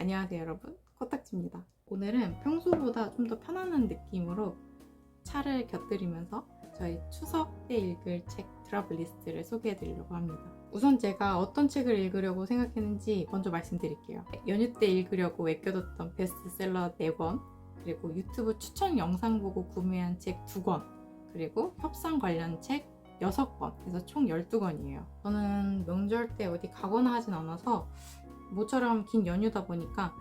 안녕하세요 여러분, 코딱지입니다. 오늘은 평소보다 좀 더 편안한 느낌으로 차를 곁들이면서 저희 추석 때 읽을 책 드랍 리스트를 소개해 드리려고 합니다. 우선 제가 어떤 책을 읽으려고 생각했는지 먼저 말씀드릴게요. 연휴 때 읽으려고 맡겨뒀던 베스트셀러 4권, 그리고 유튜브 추천 영상 보고 구매한 책 2권, 그리고 협상 관련 책 6권, 그래서 총 12권이에요. 저는 명절 때 어디 가거나 하진 않아서 모처럼 긴 연휴다 보니까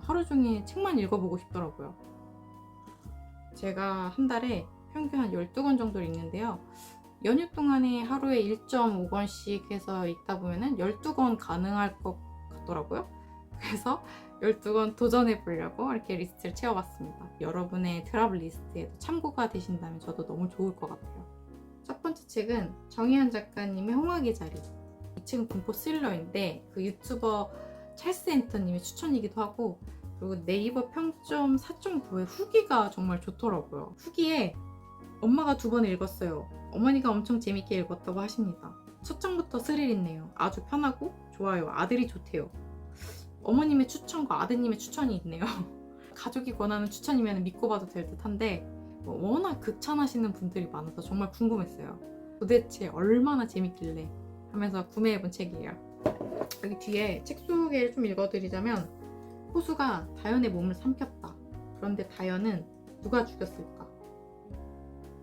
하루 종일 책만 읽어보고 싶더라고요. 제가 한 달에 평균 한 12권 정도 읽는데요. 연휴 동안에 하루에 1.5권씩 해서 읽다 보면 12권 가능할 것 같더라고요. 그래서 12권 도전해 보려고 이렇게 리스트를 채워봤습니다. 여러분의 드랍 리스트에도 참고가 되신다면 저도 너무 좋을 것 같아요. 첫 번째 책은 정희연 작가님의 홍학의 자리. 이 책은 공포 스릴러인데 그 유튜버 찰스 앤터님의 추천이기도 하고, 그리고 네이버 평점 4.9의 후기가 정말 좋더라고요. 후기에 엄마가 2번 읽었어요. 어머니가 엄청 재밌게 읽었다고 하십니다. 첫 장부터 스릴 있네요. 아주 편하고 좋아요. 아들이 좋대요. 어머님의 추천과 아드님의 추천이 있네요. 가족이 권하는 추천이면 믿고 봐도 될 듯한데 워낙 극찬하시는 분들이 많아서 정말 궁금했어요. 도대체 얼마나 재밌길래 하면서 구매해본 책이에요. 여기 뒤에 책 소개를 좀 읽어드리자면, 호수가 다연의 몸을 삼켰다. 그런데 다연은 누가 죽였을까?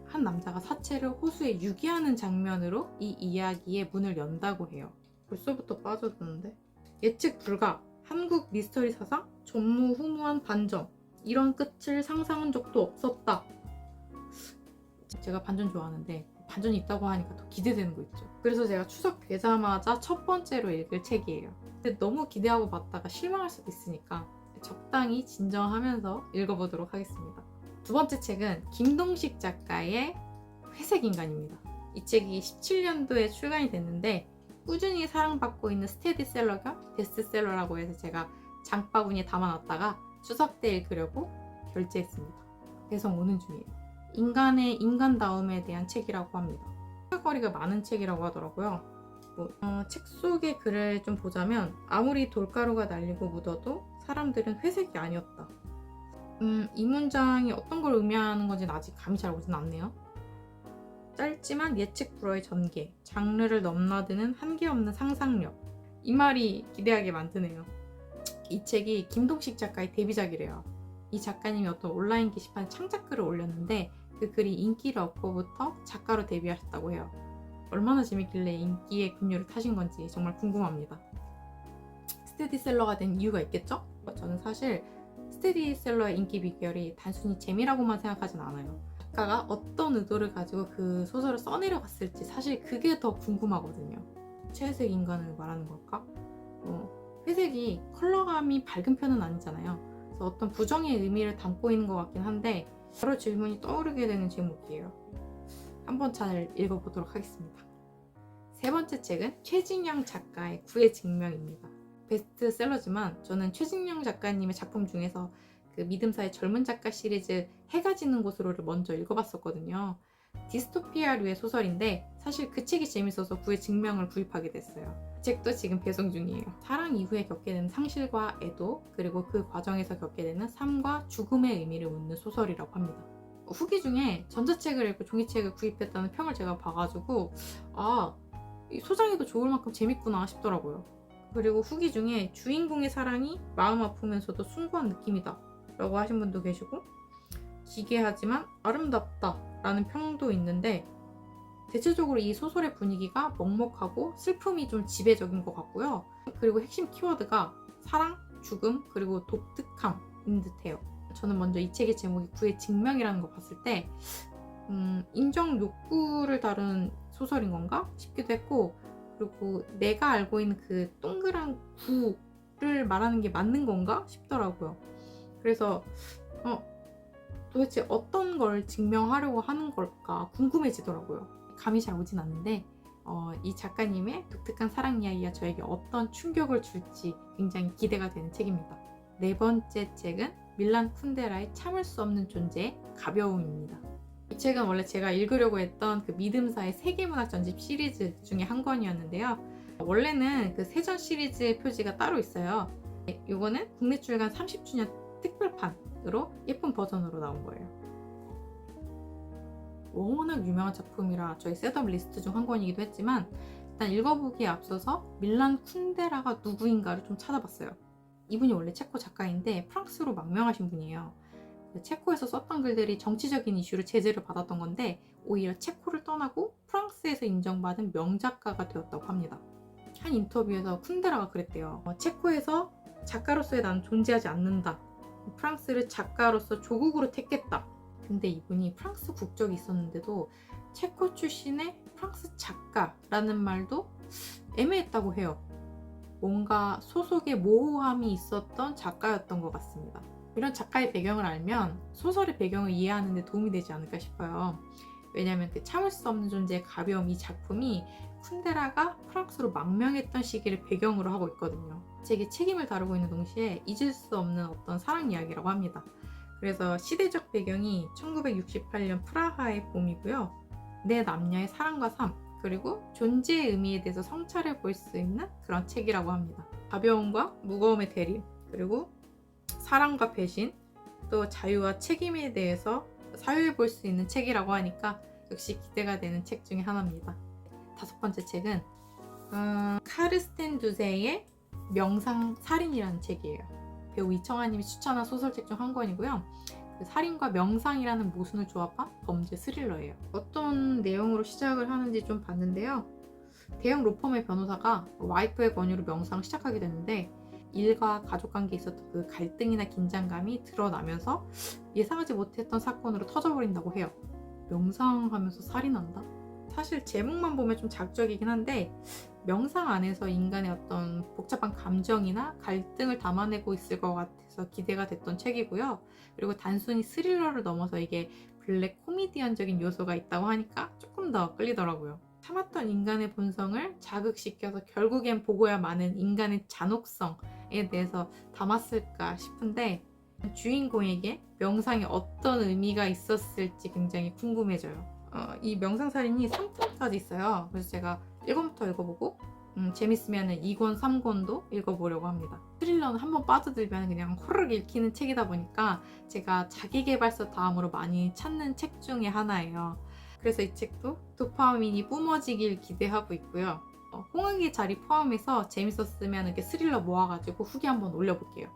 한 남자가 사체를 후수에 유기하는 장면으로 이 이야기의 문을 연다고 해요. 벌써부터 빠져드는데? 예측 불가, 한국 미스터리 사상 전무후무한 반전, 이런 끝을 상상한 적도 없었다. 제가 반전 좋아하는데 반전이 있다고 하니까 더 기대되는 거 있죠. 그래서 제가 추석 되자마자 첫 번째로 읽을 책이에요. 근데 너무 기대하고 봤다가 실망할 수도 있으니까 적당히 진정하면서 읽어보도록 하겠습니다. 두 번째 책은 김동식 작가의 회색인간입니다. 이 책이 17년도에 출간이 됐는데 꾸준히 사랑받고 있는 스테디셀러 겸 베스트셀러라고 해서 제가 장바구니에 담아놨다가 추석 때 읽으려고 결제했습니다. 배송 오는 중이에요. 인간의 인간다움에 대한 책이라고 합니다. 생각거리가 많은 책이라고 하더라고요. 책 속의 글을 좀 보자면, 아무리 돌가루가 날리고 묻어도 사람들은 회색이 아니었다. 이 문장이 어떤 걸 의미하는 건지는 아직 감이 잘 오진 않네요. 짧지만 예측 불허의 전개, 장르를 넘나드는 한계 없는 상상력. 이 말이 기대하게 만드네요. 이 책이 김동식 작가의 데뷔작이래요. 이 작가님이 어떤 온라인 게시판에 창작글을 올렸는데 그 글이 인기를 얻고부터 작가로 데뷔하셨다고 해요. 얼마나 재밌길래 인기의 급류를 타신 건지 정말 궁금합니다. 스테디셀러가 된 이유가 있겠죠? 저는 사실 스테디셀러의 인기 비결이 단순히 재미라고만 생각하진 않아요. 작가가 어떤 의도를 가지고 그 소설을 써내려갔을지 사실 그게 더 궁금하거든요. 채색 인간을 말하는 걸까? 회색이 컬러감이 밝은 편은 아니잖아요. 그래서 어떤 부정의 의미를 담고 있는 것 같긴 한데 바로 질문이 떠오르게 되는 제목이에요. 한번 잘 읽어보도록 하겠습니다. 세 번째 책은 최진영 작가의 구의 증명입니다. 베스트셀러지만 저는 최진영 작가님의 작품 중에서 그 믿음사의 젊은 작가 시리즈 해가 지는 곳으로를 먼저 읽어봤었거든요. 디스토피아류의 소설인데 사실 그 책이 재밌어서 구의 증명을 구입하게 됐어요. 그 책도 지금 배송 중이에요. 사랑 이후에 겪게 되는 상실과 애도, 그리고 그 과정에서 겪게 되는 삶과 죽음의 의미를 묻는 소설이라고 합니다. 후기 중에 전자책을 읽고 종이책을 구입했다는 평을 제가 봐가지고 이 소장해도 좋을 만큼 재밌구나 싶더라고요. 그리고 후기 중에 주인공의 사랑이 마음 아프면서도 숭고한 느낌이다 라고 하신 분도 계시고, 기괴하지만 아름답다 라는 평도 있는데, 대체적으로 이 소설의 분위기가 먹먹하고 슬픔이 좀 지배적인 것 같고요. 그리고 핵심 키워드가 사랑, 죽음, 그리고 독특함인 듯해요. 저는 먼저 이 책의 제목이 구의 증명이라는 거 봤을 때 인정 욕구를 다룬 소설인 건가 싶기도 했고, 그리고 내가 알고 있는 그 동그란 구를 말하는 게 맞는 건가 싶더라고요. 그래서 도대체 어떤 걸 증명하려고 하는 걸까 궁금해지더라고요. 감이 잘 오진 않는데 이 작가님의 독특한 사랑 이야기가 저에게 어떤 충격을 줄지 굉장히 기대가 되는 책입니다. 네 번째 책은 밀란 쿤데라의 참을 수 없는 존재의 가벼움입니다. 이 책은 원래 제가 읽으려고 했던 그 믿음사의 세계문학 전집 시리즈 중에 한 권이었는데요. 원래는 그 세전 시리즈 표지가 따로 있어요. 이거는 국내 출간 30주년 특별판으로 예쁜 버전으로 나온 거예요. 워낙 유명한 작품이라 저희 셋업 리스트 중 한 권이기도 했지만 일단 읽어보기에 앞서서 밀란 쿤데라가 누구인가를 좀 찾아봤어요. 이분이 원래 체코 작가인데 프랑스로 망명하신 분이에요. 체코에서 썼던 글들이 정치적인 이슈로 제재를 받았던 건데 오히려 체코를 떠나고 프랑스에서 인정받은 명작가가 되었다고 합니다. 한 인터뷰에서 쿤데라가 그랬대요. 체코에서 작가로서의 나는 존재하지 않는다. 프랑스를 작가로서 조국으로 택했다. 근데 이분이 프랑스 국적이 있었는데도 체코 출신의 프랑스 작가라는 말도 애매했다고 해요. 뭔가 소속의 모호함이 있었던 작가였던 것 같습니다. 이런 작가의 배경을 알면 소설의 배경을 이해하는 데 도움이 되지 않을까 싶어요. 왜냐하면 그 참을 수 없는 존재의 가벼움, 이 작품이 쿤데라가 프랑스로 망명했던 시기를 배경으로 하고 있거든요. 책의 책임을 다루고 있는 동시에 잊을 수 없는 어떤 사랑 이야기라고 합니다. 그래서 시대적 배경이 1968년 프라하의 봄이고요. 내 남녀의 사랑과 삶, 그리고 존재의 의미에 대해서 성찰해 볼 수 있는 그런 책이라고 합니다. 가벼움과 무거움의 대립, 그리고 사랑과 배신, 또 자유와 책임에 대해서 사유해 볼 수 있는 책이라고 하니까 역시 기대가 되는 책 중에 하나입니다. 5번째 책은 카르스텐 두세의 명상살인이라는 책이에요. 배우 이청아님이 추천한 소설책 중 한 권이고요. 그 살인과 명상이라는 모순을 조합한 범죄 스릴러예요. 어떤 내용으로 시작을 하는지 좀 봤는데요. 대형 로펌의 변호사가 와이프의 권유로 명상을 시작하게 되는데 일과 가족관계에 있었던 그 갈등이나 긴장감이 드러나면서 예상하지 못했던 사건으로 터져버린다고 해요. 명상하면서 살인한다? 사실 제목만 보면 좀 자극적이긴 한데 명상 안에서 인간의 어떤 복잡한 감정이나 갈등을 담아내고 있을 것 같아서 기대가 됐던 책이고요. 그리고 단순히 스릴러를 넘어서 이게 블랙 코미디언적인 요소가 있다고 하니까 조금 더 끌리더라고요. 참았던 인간의 본성을 자극시켜서 결국엔 보고야 마는 인간의 잔혹성에 대해서 담았을까 싶은데 주인공에게 명상에 어떤 의미가 있었을지 굉장히 궁금해져요. 이 명상살인이 3탄까지 있어요. 그래서 제가 1권부터 읽어보고 재밌으면 2권, 3권도 읽어보려고 합니다. 스릴러는 한번 빠져들면 그냥 호르륵 읽히는 책이다 보니까 제가 자기계발서 다음으로 많이 찾는 책 중에 하나예요. 그래서 이 책도 도파민이 뿜어지길 기대하고 있고요. 홍학의 자리 포함해서 재밌었으면 이렇게 스릴러 모아가지고 후기 한번 올려볼게요.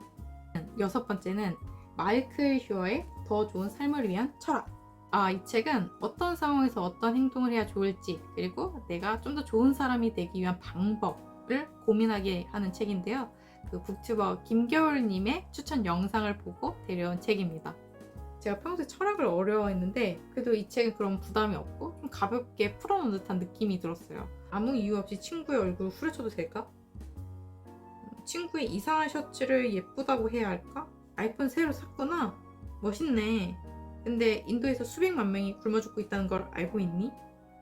6번째는 마이클 슈어의 더 좋은 삶을 위한 철학. 이 책은 어떤 상황에서 어떤 행동을 해야 좋을지, 그리고 내가 좀 더 좋은 사람이 되기 위한 방법을 고민하게 하는 책인데요. 그 북튜버 김겨울님의 추천 영상을 보고 데려온 책입니다. 제가 평소에 철학을 어려워했는데 그래도 이 책은 그런 부담이 없고 좀 가볍게 풀어놓은 듯한 느낌이 들었어요. 아무 이유 없이 친구의 얼굴을 후려쳐도 될까? 친구의 이상한 셔츠를 예쁘다고 해야 할까? 아이폰 새로 샀구나? 멋있네. 근데 인도에서 수백만 명이 굶어 죽고 있다는 걸 알고 있니?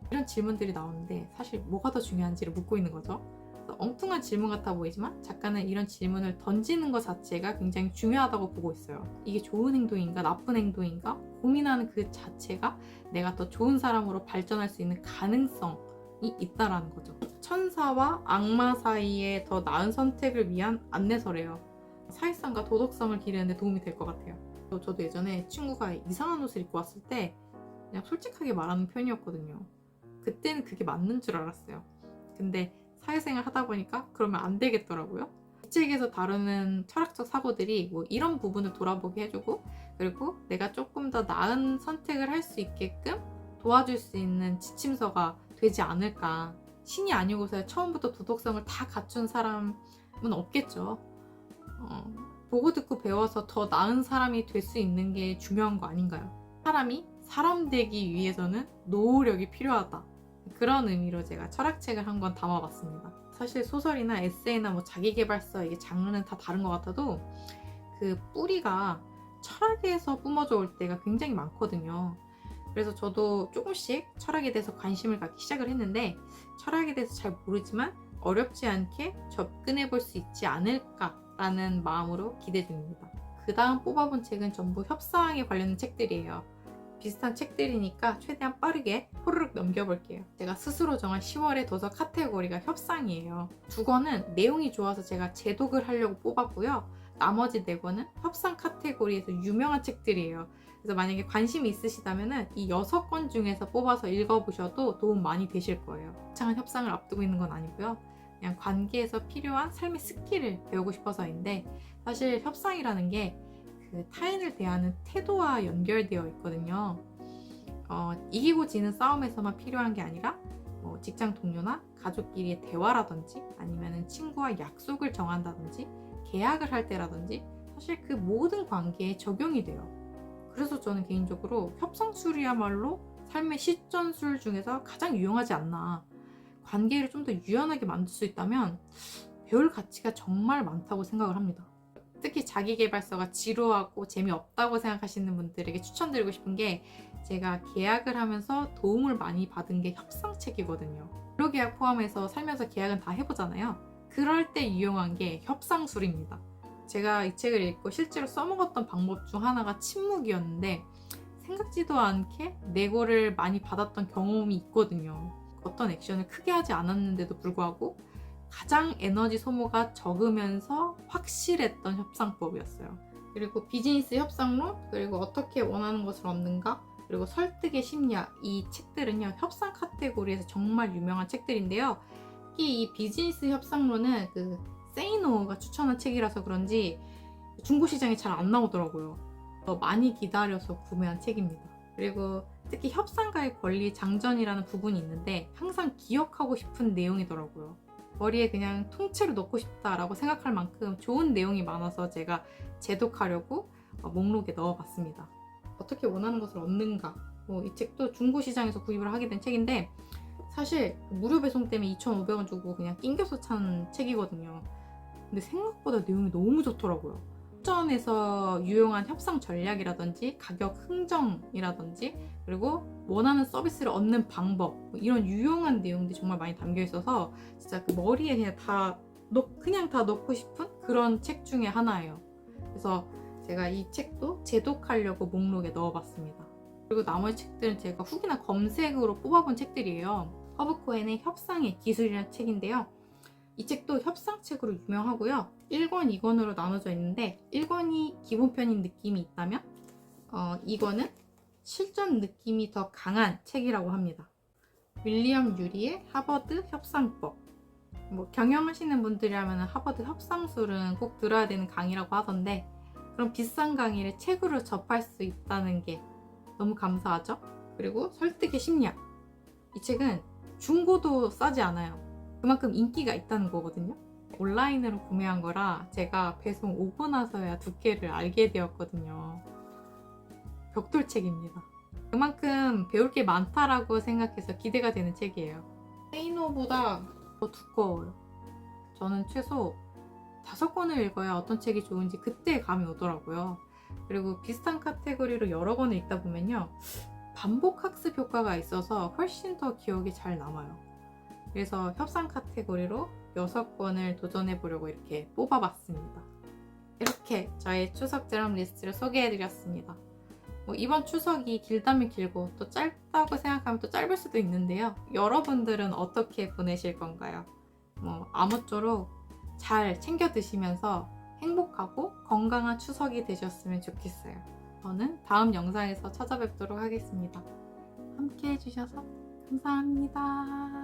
이런 질문들이 나오는데 사실 뭐가 더 중요한지를 묻고 있는 거죠. 엉뚱한 질문 같아 보이지만 작가는 이런 질문을 던지는 것 자체가 굉장히 중요하다고 보고 있어요. 이게 좋은 행동인가 나쁜 행동인가 고민하는 그 자체가 내가 더 좋은 사람으로 발전할 수 있는 가능성이 있다라는 거죠. 천사와 악마 사이에 더 나은 선택을 위한 안내서래요. 사회성과 도덕성을 기르는 데 도움이 될 것 같아요. 저도 예전에 친구가 이상한 옷을 입고 왔을 때 그냥 솔직하게 말하는 편이었거든요. 그때는 그게 맞는 줄 알았어요. 근데 사회생활 하다 보니까 그러면 안 되겠더라고요. 이 책에서 다루는 철학적 사고들이 뭐 이런 부분을 돌아보게 해주고, 그리고 내가 조금 더 나은 선택을 할 수 있게끔 도와줄 수 있는 지침서가 되지 않을까. 신이 아니고서 처음부터 도덕성을 다 갖춘 사람은 없겠죠. 보고 듣고 배워서 더 나은 사람이 될 수 있는 게 중요한 거 아닌가요? 사람이 사람 되기 위해서는 노력이 필요하다. 그런 의미로 제가 철학책을 한 권 담아봤습니다. 사실 소설이나 에세이나 뭐 자기계발서 이게 장르는 다 다른 것 같아도 그 뿌리가 철학에서 뿜어져 올 때가 굉장히 많거든요. 그래서 저도 조금씩 철학에 대해서 관심을 갖기 시작을 했는데 철학에 대해서 잘 모르지만 어렵지 않게 접근해 볼 수 있지 않을까라는 마음으로 기대 중입니다. 그 다음 뽑아본 책은 전부 협상에 관련된 책들이에요. 비슷한 책들이니까 최대한 빠르게 호르륵 넘겨볼게요. 제가 스스로 정한 10월의 도서 카테고리가 협상이에요. 2권은 내용이 좋아서 제가 재독을 하려고 뽑았고요. 나머지 4권은 협상 카테고리에서 유명한 책들이에요. 그래서 만약에 관심이 있으시다면 이 6권 중에서 뽑아서 읽어보셔도 도움 많이 되실 거예요. 창한 협상을 앞두고 있는 건 아니고요. 그냥 관계에서 필요한 삶의 스킬을 배우고 싶어서인데, 사실 협상이라는 게 그 타인을 대하는 태도와 연결되어 있거든요. 이기고 지는 싸움에서만 필요한 게 아니라 직장 동료나 가족끼리의 대화라든지 아니면 친구와 약속을 정한다든지 계약을 할 때라든지 사실 그 모든 관계에 적용이 돼요. 그래서 저는 개인적으로 협상술이야말로 삶의 실전술 중에서 가장 유용하지 않나. 관계를 좀 더 유연하게 만들 수 있다면 배울 가치가 정말 많다고 생각을 합니다. 특히 자기계발서가 지루하고 재미없다고 생각하시는 분들에게 추천드리고 싶은 게, 제가 계약을 하면서 도움을 많이 받은 게 협상책이거든요. 근로계약 포함해서 살면서 계약은 다 해보잖아요. 그럴 때 유용한 게 협상술입니다. 제가 이 책을 읽고 실제로 써먹었던 방법 중 하나가 침묵이었는데, 생각지도 않게 내고를 많이 받았던 경험이 있거든요. 어떤 액션을 크게 하지 않았는데도 불구하고 가장 에너지 소모가 적으면서 확실했던 협상법이었어요. 그리고 비즈니스 협상론, 그리고 어떻게 원하는 것을 얻는가, 그리고 설득의 심리학, 이 책들은요 협상 카테고리에서 정말 유명한 책들인데요. 특히 이 비즈니스 협상론은 그 세이노가 추천한 책이라서 그런지 중고시장에 잘 안 나오더라고요. 더 많이 기다려서 구매한 책입니다. 그리고 특히 협상가의 권리 장전이라는 부분이 있는데 항상 기억하고 싶은 내용이더라고요. 머리에 그냥 통째로 넣고 싶다라고 생각할 만큼 좋은 내용이 많아서 제가 재독하려고 목록에 넣어봤습니다. 어떻게 원하는 것을 얻는가, 이 책도 중고시장에서 구입을 하게 된 책인데, 사실 무료 배송 때문에 2,500원 주고 그냥 낑겨서 찬 책이거든요. 근데 생각보다 내용이 너무 좋더라고요. 협전에서 유용한 협상 전략이라든지 가격 흥정이라든지 그리고 원하는 서비스를 얻는 방법, 이런 유용한 내용들이 정말 많이 담겨 있어서 진짜 그 머리에 그냥 다 넣고 싶은 그런 책 중에 하나예요. 그래서 제가 이 책도 재독하려고 목록에 넣어봤습니다. 그리고 나머지 책들은 제가 후기나 검색으로 뽑아본 책들이에요. 허브 코엔의 협상의 기술이라는 책인데요. 이 책도 협상책으로 유명하고요. 1권, 2권으로 나눠져 있는데 1권이 기본편인 느낌이 있다면 2권은 실전 느낌이 더 강한 책이라고 합니다. 윌리엄 유리의 하버드 협상법. 경영하시는 분들이라면 하버드 협상술은 꼭 들어야 되는 강의라고 하던데, 그런 비싼 강의를 책으로 접할 수 있다는 게 너무 감사하죠? 그리고 설득의 심리학. 이 책은 중고도 싸지 않아요. 그만큼 인기가 있다는 거거든요. 온라인으로 구매한 거라 제가 배송 오고 나서야 두께를 알게 되었거든요. 벽돌책입니다. 그만큼 배울 게 많다라고 생각해서 기대가 되는 책이에요. 세이노보다 더 두꺼워요. 저는 최소 5권을 읽어야 어떤 책이 좋은지 그때 감이 오더라고요. 그리고 비슷한 카테고리로 여러 권을 읽다 보면요, 반복 학습 효과가 있어서 훨씬 더 기억이 잘 남아요. 그래서 협상 카테고리로 6권을 도전해보려고 이렇게 뽑아봤습니다. 이렇게 저의 추석 드럼 리스트를 소개해드렸습니다. 이번 추석이 길다면 길고 또 짧다고 생각하면 또 짧을 수도 있는데요. 여러분들은 어떻게 보내실 건가요? 아무쪼록 잘 챙겨 드시면서 행복하고 건강한 추석이 되셨으면 좋겠어요. 저는 다음 영상에서 찾아뵙도록 하겠습니다. 함께 해주셔서 감사합니다.